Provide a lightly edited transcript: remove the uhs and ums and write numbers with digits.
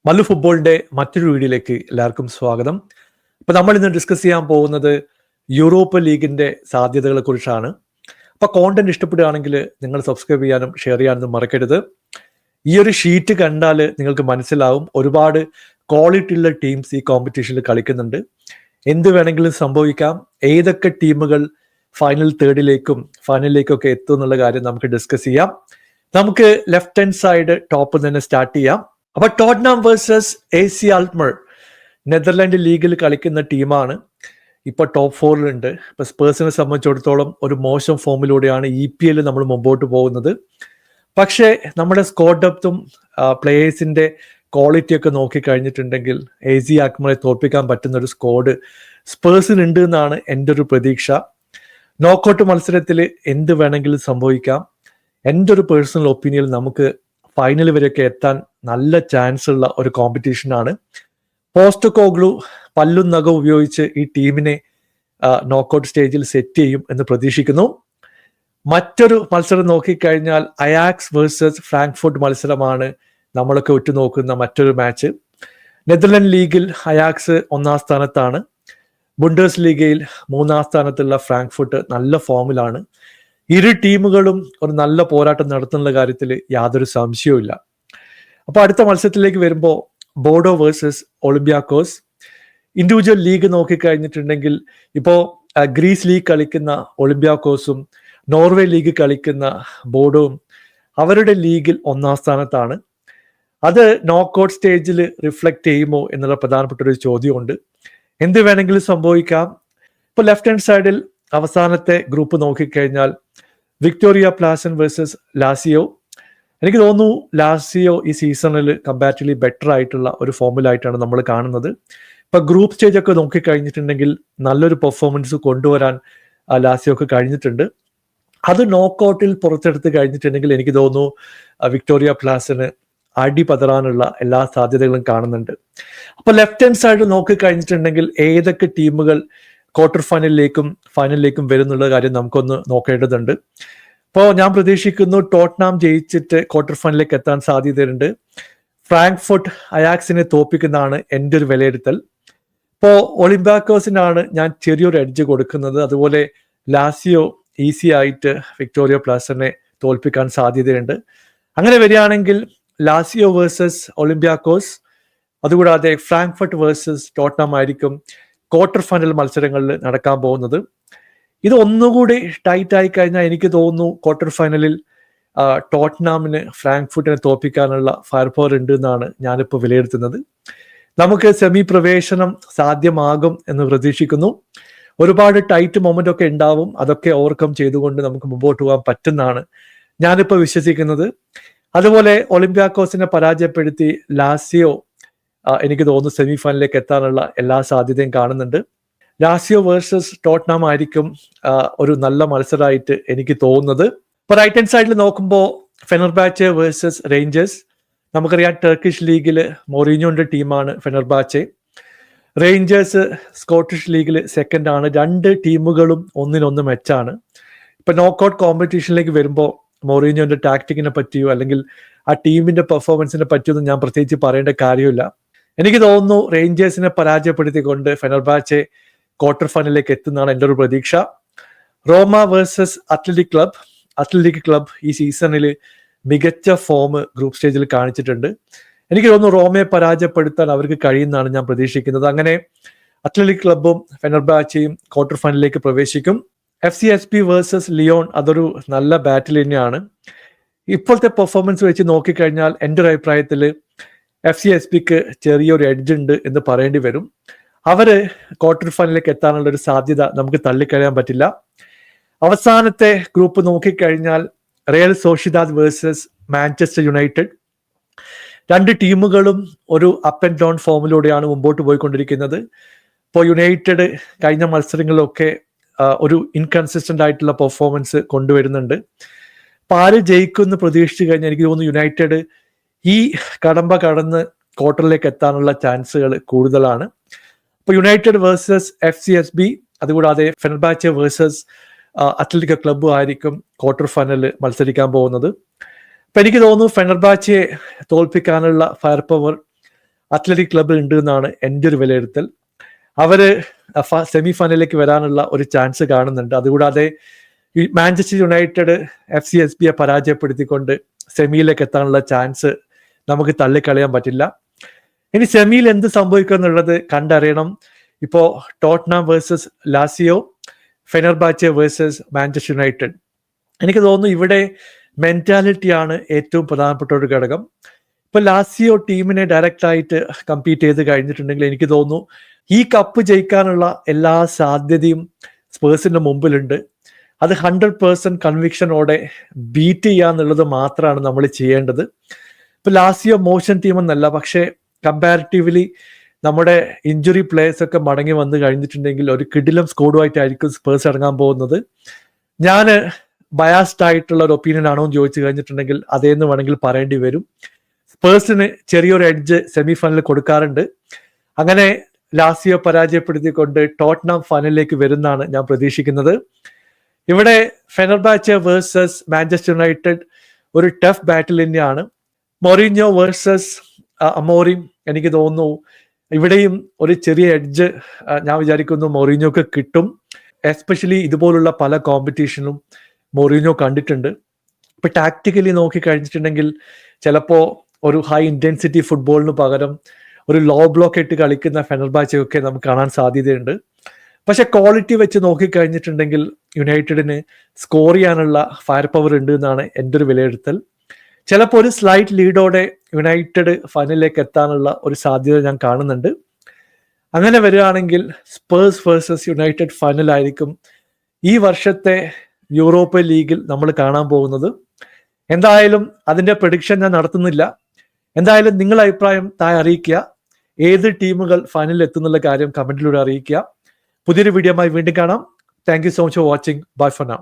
മല്ലു ഫുട്ബോളിന്റെ മറ്റൊരു വീഡിയോയിലേക്ക് എല്ലാവർക്കും സ്വാഗതം. അപ്പൊ നമ്മൾ ഇന്ന് ഡിസ്കസ് ചെയ്യാൻ പോകുന്നത് യൂറോപ്പ് ലീഗിന്റെ സാധ്യതകളെ കുറിച്ചാണ്. അപ്പൊ കോണ്ടന്റ് ഇഷ്ടപ്പെടുകയാണെങ്കിൽ നിങ്ങൾ സബ്സ്ക്രൈബ് ചെയ്യാനും ഷെയർ ചെയ്യാനും മറക്കരുത്. ഈ ഒരു ഷീറ്റ് കണ്ടാൽ നിങ്ങൾക്ക് മനസ്സിലാവും ഒരുപാട് ക്വാളിറ്റി ഉള്ള ടീംസ് ഈ കോമ്പറ്റീഷനിൽ കളിക്കുന്നുണ്ട്. എന്ത് വേണമെങ്കിലും സംഭവിക്കാം. ഏതൊക്കെ ടീമുകൾ ഫൈനൽ തേർഡിലേക്കും ഫൈനലിലേക്കും ഒക്കെ എത്തും എന്നുള്ള കാര്യം നമുക്ക് ഡിസ്കസ് ചെയ്യാം. നമുക്ക് ലെഫ്റ്റ് ഹാൻഡ് സൈഡ് ടോപ്പ് തന്നെ സ്റ്റാർട്ട് ചെയ്യാം. അപ്പൊ ടോട്ട്നാം വേഴ്സസ് AC അൽക്മാർ നെതർലാൻഡ് ലീഗിൽ കളിക്കുന്ന ടീമാണ്. ഇപ്പൊ ടോപ്പ് 4-ലുണ്ട്. ഇപ്പൊ സ്പേഴ്സിനെ സംബന്ധിച്ചിടത്തോളം ഒരു മോശം ഫോമിലൂടെയാണ് EPL നമ്മൾ മുമ്പോട്ട് പോകുന്നത്. പക്ഷേ നമ്മുടെ സ്ക്വാഡ് ഡെപ്തും പ്ലേയേഴ്സിന്റെ ക്വാളിറ്റി ഒക്കെ നോക്കി കഴിഞ്ഞിട്ടുണ്ടെങ്കിൽ AC അൽക്മാറെ തോൽപ്പിക്കാൻ പറ്റുന്ന ഒരു സ്ക്വാഡ് സ്പേഴ്സിനുണ്ട് എന്നാണ് എൻ്റെ ഒരു പ്രതീക്ഷ. നോക്കൌട്ട് മത്സരത്തിൽ എന്ത് വേണമെങ്കിലും സംഭവിക്കാം. എൻ്റെ ഒരു പേഴ്സണൽ ഒപ്പീനിയൻ നമുക്ക് ഫൈനൽ വരെയൊക്കെ എത്താൻ നല്ല ചാൻസ് ഉള്ള ഒരു കോമ്പറ്റീഷനാണ്. പോസ്റ്റ്കോഗ്ലു പല്ലും നഖവും ഉപയോഗിച്ച് ഈ ടീമിനെ നോക്കൌട്ട് സ്റ്റേജിൽ സെറ്റ് ചെയ്യും എന്ന് പ്രതീക്ഷിക്കുന്നു. മറ്റൊരു മത്സരം നോക്കിക്കഴിഞ്ഞാൽ അയാക്സ് വേഴ്സസ് ഫ്രാങ്ക്ഫർട്ട് മത്സരമാണ് നമ്മളൊക്കെ ഉറ്റുനോക്കുന്ന മറ്റൊരു മാച്ച്. നെതർലാൻഡ് ലീഗിൽ അയാക്സ് 1-ാം സ്ഥാനത്താണ്. ബുണ്ടേഴ്സ് ലീഗയിൽ 3-ാം സ്ഥാനത്തുള്ള ഫ്രാങ്ക്ഫർട്ട് നല്ല ഫോമിലാണ്. ഇരു ടീമുകളും ഒരു നല്ല പോരാട്ടം നടത്തുന്ന കാര്യത്തിൽ യാതൊരു സംശയവുമില്ല. അപ്പൊ അടുത്ത മത്സരത്തിലേക്ക് വരുമ്പോൾ ബോഡോ വേഴ്സസ് ഒളിമ്പ്യാക്കോസ്. ഇൻഡിവിജ്വൽ ലീഗ് നോക്കിക്കഴിഞ്ഞിട്ടുണ്ടെങ്കിൽ ഇപ്പോൾ ഗ്രീസ് ലീഗ് കളിക്കുന്ന ഒളിമ്പ്യാക്കോസും നോർവേ ലീഗ് കളിക്കുന്ന ബോഡോവും അവരുടെ ലീഗിൽ 1-ാം സ്ഥാനത്താണ്. അത് നോക്കൌട്ട് സ്റ്റേജിൽ റിഫ്ലക്ട് ചെയ്യുമോ എന്നുള്ള പ്രധാനപ്പെട്ട ഒരു ചോദ്യമുണ്ട്. എന്ത് വേണമെങ്കിലും സംഭവിക്കാം. ഇപ്പൊ ലെഫ്റ്റ് ഹാൻഡ് സൈഡിൽ അവസാനത്തെ ഗ്രൂപ്പ് നോക്കിക്കഴിഞ്ഞാൽ വിക്ടോറിയ പ്ലാസൻ വേഴ്സസ് ലാസിയോ. എനിക്ക് തോന്നുന്നു ലാസിയോ ഈ സീസണിൽ കമ്പാരിറ്റീവ്ലി ബെറ്റർ ആയിട്ടുള്ള ഒരു ഫോമിലായിട്ടാണ് നമ്മൾ കാണുന്നത്. ഇപ്പൊ ഗ്രൂപ്പ് സ്റ്റേജ് ഒക്കെ നോക്കിക്കഴിഞ്ഞിട്ടുണ്ടെങ്കിൽ നല്ലൊരു പെർഫോമൻസ് കൊണ്ടുവരാൻ ലാസിയോക്ക് കഴിഞ്ഞിട്ടുണ്ട്. അത് നോക്കൌട്ടിൽ പുറത്തെടുത്ത് കഴിഞ്ഞിട്ടുണ്ടെങ്കിൽ എനിക്ക് തോന്നുന്നു വിക്ടോറിയ പ്ലാസിന് അടി പതറാനുള്ള എല്ലാ സാധ്യതകളും കാണുന്നുണ്ട്. അപ്പൊ ലെഫ്റ്റ് ഹാൻഡ് സൈഡ് നോക്കിക്കഴിഞ്ഞിട്ടുണ്ടെങ്കിൽ ഏതൊക്കെ ടീമുകൾ ക്വാർട്ടർ ഫൈനലിലേക്കും വരുന്നുള്ള കാര്യം നമുക്കൊന്ന് നോക്കേണ്ടതുണ്ട്. ഇപ്പോൾ ഞാൻ പ്രതീക്ഷിക്കുന്നു ടോട്ട്നാം ജയിച്ചിട്ട് ക്വാർട്ടർ ഫൈനലിലേക്ക് എത്താൻ സാധ്യതയുണ്ട്. ഫ്രാങ്ക്ഫർട്ട് അയാക്സിനെ തോൽപ്പിക്കുന്നതാണ് എൻ്റെ ഒരു വിലയിരുത്തൽ. ഇപ്പോൾ ഒളിമ്പ്യാക്കോസിനാണ് ഞാൻ ചെറിയൊരു എഡ്ജ് കൊടുക്കുന്നത്. അതുപോലെ ലാസിയോ ഈസി ആയിട്ട് വിക്ടോറിയ പ്ലാസനെ തോൽപ്പിക്കാൻ സാധ്യതയുണ്ട്. അങ്ങനെ വരികയാണെങ്കിൽ ലാസിയോ വേഴ്സസ് ഒളിമ്പ്യാക്കോസ്, അതുകൂടാതെ ഫ്രാങ്ക്ഫർട്ട് വേഴ്സസ് ടോട്ട്നാം ആയിരിക്കും ക്വാർട്ടർ ഫൈനൽ മത്സരങ്ങളിൽ നടക്കാൻ പോകുന്നത്. ഇത് ഒന്നുകൂടി ടൈറ്റ് ആയി കഴിഞ്ഞാൽ എനിക്ക് തോന്നുന്നു ക്വാർട്ടർ ഫൈനലിൽ ടോട്ട്നാമിന് ഫ്രാങ്ക്ഫർട്ടിനെ തോൽപ്പിക്കാനുള്ള ഫയർ പവർ ഉണ്ട് എന്നാണ് ഞാനിപ്പോൾ വിലയിരുത്തുന്നത്. നമുക്ക് സെമി പ്രവേശനം സാധ്യമാകും എന്ന് പ്രതീക്ഷിക്കുന്നു. ഒരുപാട് ടൈറ്റ് മൊമെന്റ് ഒക്കെ ഉണ്ടാവും. അതൊക്കെ ഓവർകം ചെയ്തുകൊണ്ട് നമുക്ക് മുമ്പോട്ട് പോകാൻ പറ്റുന്നതാണ് ഞാനിപ്പോൾ വിശ്വസിക്കുന്നത്. അതുപോലെ ഒളിമ്പ്യാക്കോസിനെ പരാജയപ്പെടുത്തി ലാസിയോ എനിക്ക് തോന്നുന്നു സെമി ഫൈനലിലേക്ക് എത്താനുള്ള എല്ലാ സാധ്യതയും കാണുന്നുണ്ട്. ലാസിയോ വേഴ്സസ് ടോട്ട്നാം ആയിരിക്കും ഒരു നല്ല മത്സരമായിട്ട് എനിക്ക് തോന്നുന്നത്. ഇപ്പൊ റൈറ്റ് ഹാൻഡ് സൈഡിൽ നോക്കുമ്പോൾ ഫെനർബാച്ചെ വേഴ്സസ് റേഞ്ചേഴ്സ്. നമുക്കറിയാം ടർക്കിഷ് ലീഗിൽ മൊറീഞ്ഞോന്റെ ടീമാണ് ഫെനർബാച്ചെ. റേഞ്ചേഴ്സ് സ്കോട്ടിഷ് ലീഗിൽ സെക്കൻഡ് ആണ്. രണ്ട് ടീമുകളും ഒന്നിനൊന്ന് മെച്ചാണ്. ഇപ്പൊ നോക്കൌട്ട് കോമ്പറ്റീഷനിലേക്ക് വരുമ്പോൾ മൊറീഞ്ഞോന്റെ ടാക്ടിക്കിനെ പറ്റിയോ അല്ലെങ്കിൽ ആ ടീമിന്റെ പെർഫോമൻസിനെ പറ്റിയൊന്നും ഞാൻ പ്രത്യേകിച്ച് പറയേണ്ട കാര്യമില്ല. എനിക്ക് തോന്നുന്നു റേഞ്ചേഴ്സിനെ പരാജയപ്പെടുത്തിക്കൊണ്ട് ഫെനർബാച്ചെ ക്വാർട്ടർ ഫൈനലിലേക്ക് എത്തുന്നതാണ് എൻ്റെ ഒരു പ്രതീക്ഷ. റോമ വേഴ്സസ് അത്ലറ്റിക് ക്ലബ് ഈ സീസണിൽ മികച്ച ഫോം ഗ്രൂപ്പ് സ്റ്റേജിൽ കാണിച്ചിട്ടുണ്ട്. എനിക്ക് തോന്നുന്നു റോമയെ പരാജയപ്പെടുത്താൻ അവർക്ക് കഴിയുന്നതാണ് ഞാൻ പ്രതീക്ഷിക്കുന്നത്. അങ്ങനെ അത്ലറ്റിക് ക്ലബും ഫെനർബാച്ചയും ക്വാർട്ടർ ഫൈനലിലേക്ക് പ്രവേശിക്കും. FCSP വേഴ്സസ് ലിയോൺ അതൊരു നല്ല ബാറ്റിൽ തന്നെയാണ്. ഇപ്പോഴത്തെ പെർഫോമൻസ് വെച്ച് നോക്കിക്കഴിഞ്ഞാൽ എൻ്റെ ഒരു അഭിപ്രായത്തിൽ FCSPക്ക് ചെറിയൊരു എഡ്ജ് ഉണ്ട് എന്ന് പറയേണ്ടി വരും. അവര് ക്വാർട്ടർ ഫൈനലിലേക്ക് എത്താനുള്ള ഒരു സാധ്യത നമുക്ക് തള്ളിക്കളയാൻ പറ്റില്ല. അവസാനത്തെ ഗ്രൂപ്പ് നോക്കിക്കഴിഞ്ഞാൽ റയൽ സോഷ്യദാദ് വേഴ്സസ് മാഞ്ചസ്റ്റർ യുണൈറ്റഡ്. രണ്ട് ടീമുകളും ഒരു അപ്പ് ആൻഡ് ഡൗൺ ഫോമിലൂടെയാണ് മുമ്പോട്ട് പോയിക്കൊണ്ടിരിക്കുന്നത്. ഇപ്പോൾ യുണൈറ്റഡ് കഴിഞ്ഞ മത്സരങ്ങളിലൊക്കെ ഒരു ഇൻകൺസിസ്റ്റന്റ് ആയിട്ടുള്ള പെർഫോമൻസ് കൊണ്ടുവരുന്നുണ്ട്. അപ്പോൾ ആര് ജയിക്കുമെന്ന് പ്രതീക്ഷിച്ചു കഴിഞ്ഞാൽ എനിക്ക് തോന്നുന്നു യുണൈറ്റഡ് ഈ കടമ്പ കടന്ന് ക്വാർട്ടറിലേക്ക് എത്താനുള്ള ചാൻസുകൾ കൂടുതലാണ്. അപ്പോൾ യുണൈറ്റഡ് വേഴ്സസ് FCSB, അതുകൂടാതെ ഫെനർബാച്ചെ വേഴ്സസ് അത്ലറ്റിക് ക്ലബ്ബും ആയിരിക്കും ക്വാർട്ടർ ഫൈനലിൽ മത്സരിക്കാൻ പോകുന്നത്. അപ്പൊ എനിക്ക് തോന്നുന്നു ഫെനർബാച്ചയെ തോൽപ്പിക്കാനുള്ള ഫയർ പവർ അത്ലറ്റിക് ക്ലബ്ബിൽ ഉണ്ട് എന്നാണ് എൻ്റെ ഒരു വിലയിരുത്തൽ. അവര് സെമി ഫൈനലിലേക്ക് വരാനുള്ള ഒരു ചാൻസ് കാണുന്നുണ്ട്. അതുകൂടാതെ ഈ മാഞ്ചസ്റ്റർ യുണൈറ്റഡ് FCSBയെ പരാജയപ്പെടുത്തിക്കൊണ്ട് സെമിയിലേക്ക് എത്താനുള്ള ചാൻസ് നമുക്ക് തള്ളിക്കളയാൻ പറ്റില്ല. ഇനി സെമിയിൽ എന്ത് സംഭവിക്കും എന്നുള്ളത് കണ്ടറിയണം. ഇപ്പോ Tottenham versus Lazio, Fenerbahce versus Manchester United. എനിക്ക് തോന്നുന്നു ഇവിടെ മെന്റാലിറ്റിയാണ് ഏറ്റവും പ്രധാനപ്പെട്ട ഒരു ഘടകം. ഇപ്പൊ ലാസിയോ ടീമിനെ ഡയറക്റ്റ് ആയിട്ട് കമ്പീറ്റ് ചെയ്ത് കഴിഞ്ഞിട്ടുണ്ടെങ്കിൽ എനിക്ക് തോന്നുന്നു ഈ കപ്പ് ജയിക്കാനുള്ള എല്ലാ സാധ്യതയും സ്പേഴ്സിന്റെ മുമ്പിലുണ്ട്. അത് 100% കൺവിക്ഷനോടെ ബീറ്റ് ചെയ്യുക എന്നുള്ളത് മാത്രമാണ് നമ്മൾ ചെയ്യേണ്ടത്. ഇപ്പൊ ലാസിയോ മോശം ടീം എന്നല്ല, പക്ഷേ കമ്പാരിറ്റീവ്ലി നമ്മുടെ ഇഞ്ചുറി പ്ലേയേഴ്സ് ഒക്കെ മടങ്ങി വന്ന് കഴിഞ്ഞിട്ടുണ്ടെങ്കിൽ ഒരു കിടിലം സ്കോഡുമായിട്ടായിരിക്കും സ്പേഴ്സ് ഇറങ്ങാൻ പോകുന്നത്. ഞാൻ ബയാസ്ഡ് ആയിട്ടുള്ള ഒരു ഒപ്പീനിയൻ ആണോ എന്ന് ചോദിച്ചു കഴിഞ്ഞിട്ടുണ്ടെങ്കിൽ അതേന്ന് വേണമെങ്കിൽ പറയേണ്ടി വരും. സ്പേഴ്സിന് ചെറിയൊരു എഡ്ജ് സെമി ഫൈനലിൽ കൊടുക്കാറുണ്ട്. അങ്ങനെ ലാസിയോ പരാജയപ്പെടുത്തിക്കൊണ്ട് ടോട്ട്നാം ഫൈനലിലേക്ക് വരുന്നതാണ് ഞാൻ പ്രതീക്ഷിക്കുന്നത്. ഇവിടെ ഫെനർബാച്ചെ വേഴ്സസ് മാഞ്ചസ്റ്റർ യുണൈറ്റഡ് ഒരു ടഫ് ബാറ്റിൽ തന്നെയാണ്. Mourinho versus Amorim. എനിക്ക് തോന്നുന്നു ഇവിടെയും ഒരു ചെറിയ എഡ്ജ് ഞാൻ വിചാരിക്കുന്നു മൊറീഞ്ഞോക്ക് കിട്ടും. എസ്പെഷ്യലി ഇതുപോലുള്ള പല കോമ്പറ്റീഷനും മൊറീഞ്ഞോ കണ്ടിട്ടുണ്ട്. ഇപ്പൊ ടാക്ടിക്കലി നോക്കി കഴിഞ്ഞിട്ടുണ്ടെങ്കിൽ ചിലപ്പോ ഒരു ഹൈ ഇന്റൻസിറ്റി ഫുട്ബോളിന് പകരം ഒരു ലോ ബ്ലോക്ക് ഇട്ട് കളിക്കുന്ന ഫെനർബാച്ചെയൊക്കെ നമുക്ക് കാണാൻ സാധ്യതയുണ്ട്. പക്ഷെ ക്വാളിറ്റി വെച്ച് നോക്കിക്കഴിഞ്ഞിട്ടുണ്ടെങ്കിൽ യുണൈറ്റഡിന് സ്കോർ ചെയ്യാനുള്ള ഫയർ പവർ ഉണ്ട് എന്നാണ് എൻ്റെ ഒരു വിലയിരുത്തൽ. ചിലപ്പോൾ ഒരു സ്ലൈറ്റ് ലീഡോടെ യുണൈറ്റഡ് ഫൈനലിലേക്ക് എത്താനുള്ള ഒരു സാധ്യത ഞാൻ കാണുന്നുണ്ട്. അങ്ങനെ വരികയാണെങ്കിൽ സ്പേഴ്സ് വേഴ്സസ് യുണൈറ്റഡ് ഫൈനൽ ആയിരിക്കും ഈ വർഷത്തെ യൂറോപ്യൻ ലീഗിൽ നമ്മൾ കാണാൻ പോകുന്നത്. എന്തായാലും അതിൻ്റെ പ്രഡിക്ഷൻ ഞാൻ നടത്തുന്നില്ല. എന്തായാലും നിങ്ങളുടെ അഭിപ്രായം താഴെ അറിയിക്കുക. ഏത് ടീമുകൾ ഫൈനലിൽ എത്തുന്നുള്ള കാര്യം കമന്റിലൂടെ അറിയിക്കുക. പുതിയൊരു വീഡിയോയുമായി വീണ്ടും കാണാം. Thank you so much for watching. Bye for now.